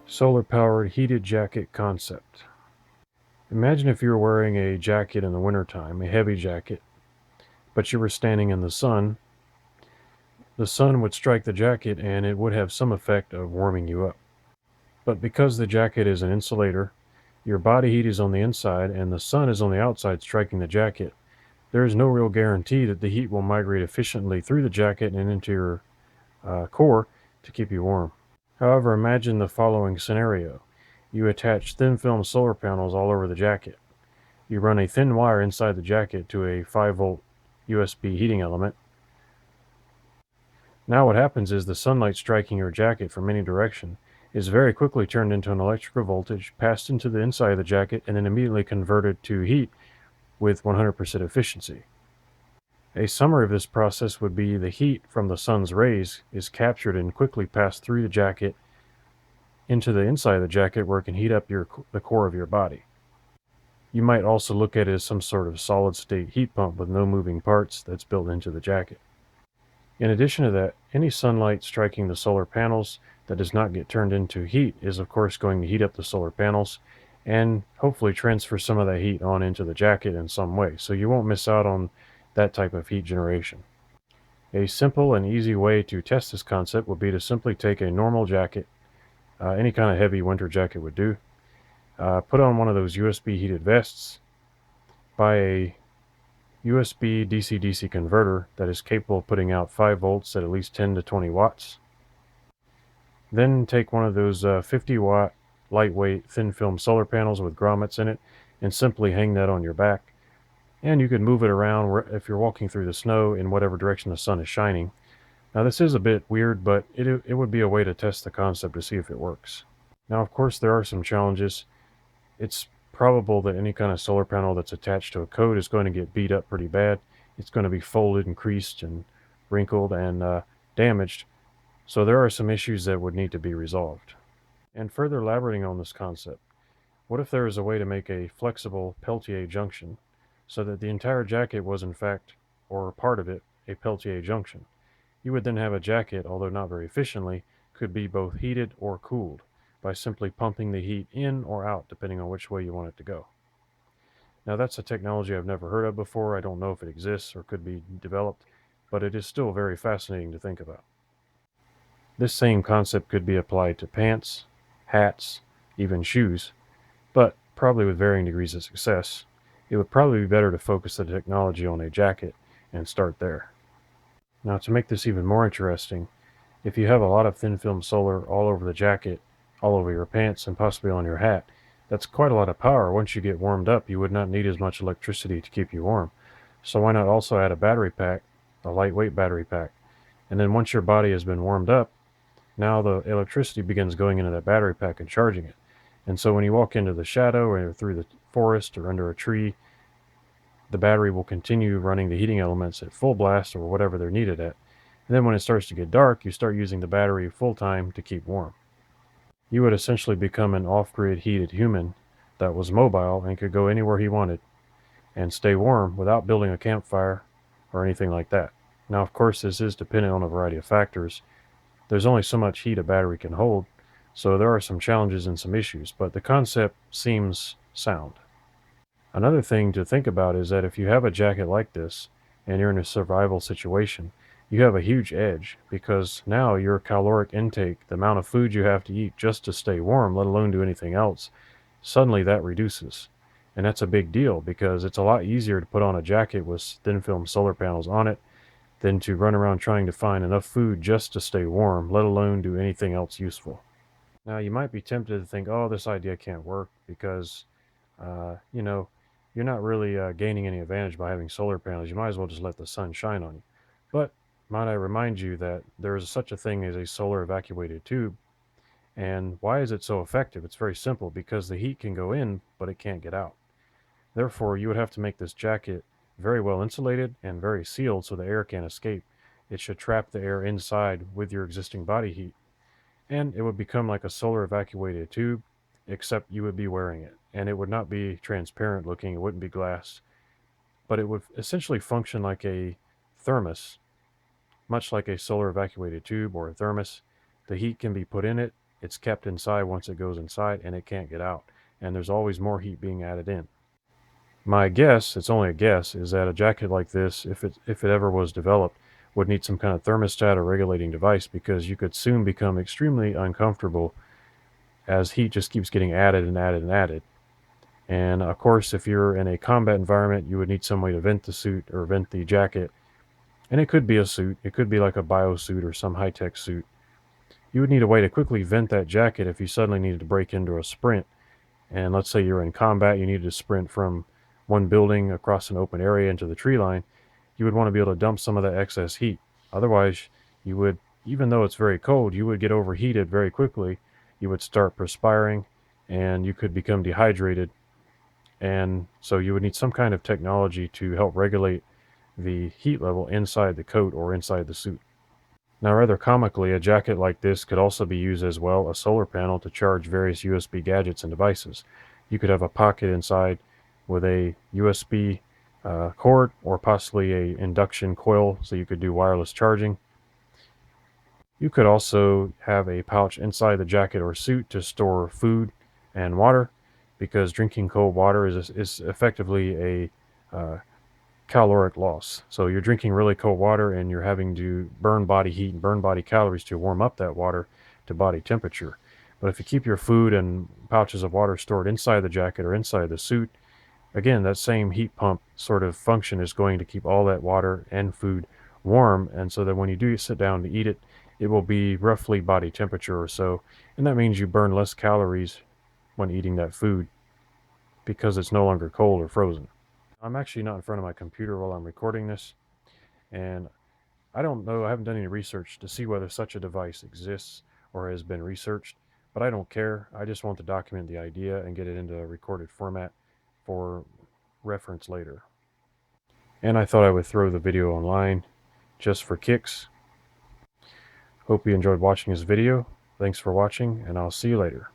Solar-powered heated jacket concept. Imagine if you were wearing a jacket in the wintertime, a heavy jacket, but you were standing in the sun. The sun would strike the jacket and it would have some effect of warming you up. But because the jacket is an insulator, your body heat is on the inside and the sun is on the outside striking the jacket. There is no real guarantee that the heat will migrate efficiently through the jacket and into your core to keep you warm. However, imagine the following scenario. You attach thin film solar panels all over the jacket. You run a thin wire inside the jacket to a 5-volt USB heating element. Now what happens is the sunlight striking your jacket from any direction is very quickly turned into an electrical voltage, passed into the inside of the jacket, and then immediately converted to heat with 100% efficiency. A summary of this process would be the heat from the sun's rays is captured and quickly passed through the jacket into the inside of the jacket where it can heat up the core of your body. You might also look at it as some sort of solid-state heat pump with no moving parts that's built into the jacket. In addition to that, any sunlight striking the solar panels that does not get turned into heat is of course going to heat up the solar panels and hopefully transfer some of that heat on into the jacket in some way, so you won't miss out on that type of heat generation. A simple and easy way to test this concept would be to simply take a normal jacket, any kind of heavy winter jacket would do, put on one of those USB heated vests, buy a USB DC-DC converter that is capable of putting out 5 volts at least 10 to 20 watts. Then take one of those 50 watt lightweight thin film solar panels with grommets in it and simply hang that on your back. And you can move it around if you're walking through the snow in whatever direction the sun is shining. Now this is a bit weird, but it would be a way to test the concept to see if it works. Now of course there are some challenges. It's probable that any kind of solar panel that's attached to a coat is going to get beat up pretty bad. It's going to be folded and creased and wrinkled and damaged. So there are some issues that would need to be resolved. And further elaborating on this concept, what if there is a way to make a flexible Peltier junction so that the entire jacket was in fact, or part of it, a Peltier junction? You would then have a jacket, although not very efficiently, could be both heated or cooled by simply pumping the heat in or out depending on which way you want it to go. Now that's a technology I've never heard of before. I don't know if it exists or could be developed, but it is still very fascinating to think about. This same concept could be applied to pants, hats, even shoes, but probably with varying degrees of success. It would probably be better to focus the technology on a jacket and start there. Now to make this even more interesting, if you have a lot of thin film solar all over the jacket, all over your pants, and possibly on your hat, that's quite a lot of power. Once you get warmed up, you would not need as much electricity to keep you warm. So why not also add a battery pack, a lightweight battery pack? And then once your body has been warmed up, now the electricity begins going into that battery pack and charging it. And so when you walk into the shadow or through the forest or under a tree, the battery will continue running the heating elements at full blast or whatever they're needed at. And then when it starts to get dark, you start using the battery full time to keep warm. You would essentially become an off-grid heated human that was mobile and could go anywhere he wanted and stay warm without building a campfire or anything like that. Now, of course, this is dependent on a variety of factors. There's only so much heat a battery can hold, so there are some challenges and some issues, but the concept seems sound. Another thing to think about is that if you have a jacket like this and you're in a survival situation, you have a huge edge because now your caloric intake, the amount of food you have to eat just to stay warm, let alone do anything else, suddenly that reduces. And that's a big deal because it's a lot easier to put on a jacket with thin film solar panels on it than to run around trying to find enough food just to stay warm, let alone do anything else useful. Now, you might be tempted to think, oh, this idea can't work because, you know, you're not really gaining any advantage by having solar panels. You might as well just let the sun shine on you. But might I remind you that there is such a thing as a solar evacuated tube. And why is it so effective? It's very simple because the heat can go in, but it can't get out. Therefore, you would have to make this jacket very well insulated and very sealed so the air can't escape. It should trap the air inside with your existing body heat. And it would become like a solar evacuated tube, except you would be wearing it. And it would not be transparent looking, it wouldn't be glass, but it would essentially function like a thermos, much like a solar evacuated tube or a thermos. The heat can be put in it, it's kept inside once it goes inside and it can't get out. And there's always more heat being added in. My guess, it's only a guess, is that a jacket like this, if it ever was developed, would need some kind of thermostat or regulating device because you could soon become extremely uncomfortable as heat just keeps getting added and added and added. And of course, if you're in a combat environment, you would need some way to vent the suit or vent the jacket. And it could be a suit, it could be like a biosuit or some high tech suit. You would need a way to quickly vent that jacket if you suddenly needed to break into a sprint. And let's say you're in combat, you needed to sprint from one building across an open area into the tree line. You would want to be able to dump some of that excess heat. Otherwise, you would, even though it's very cold, you would get overheated very quickly. You would start perspiring and you could become dehydrated. And so you would need some kind of technology to help regulate the heat level inside the coat or inside the suit. Now, rather comically, a jacket like this could also be used as well a solar panel to charge various USB gadgets and devices. You could have a pocket inside with a USB cord or possibly a induction coil so you could do wireless charging. You could also have a pouch inside the jacket or suit to store food and water because drinking cold water is effectively a caloric loss. So you're drinking really cold water and you're having to burn body heat and burn body calories to warm up that water to body temperature. But if you keep your food and pouches of water stored inside the jacket or inside the suit, again, that same heat pump sort of function is going to keep all that water and food warm. And so that when you do sit down to eat it, it will be roughly body temperature or so. And that means you burn less calories when eating that food because it's no longer cold or frozen. I'm actually not in front of my computer while I'm recording this, and I don't know, I haven't done any research to see whether such a device exists or has been researched, but I don't care. I just want to document the idea and get it into a recorded format for reference later. And I thought I would throw the video online just for kicks. Hope you enjoyed watching this video. Thanks for watching, and I'll see you later.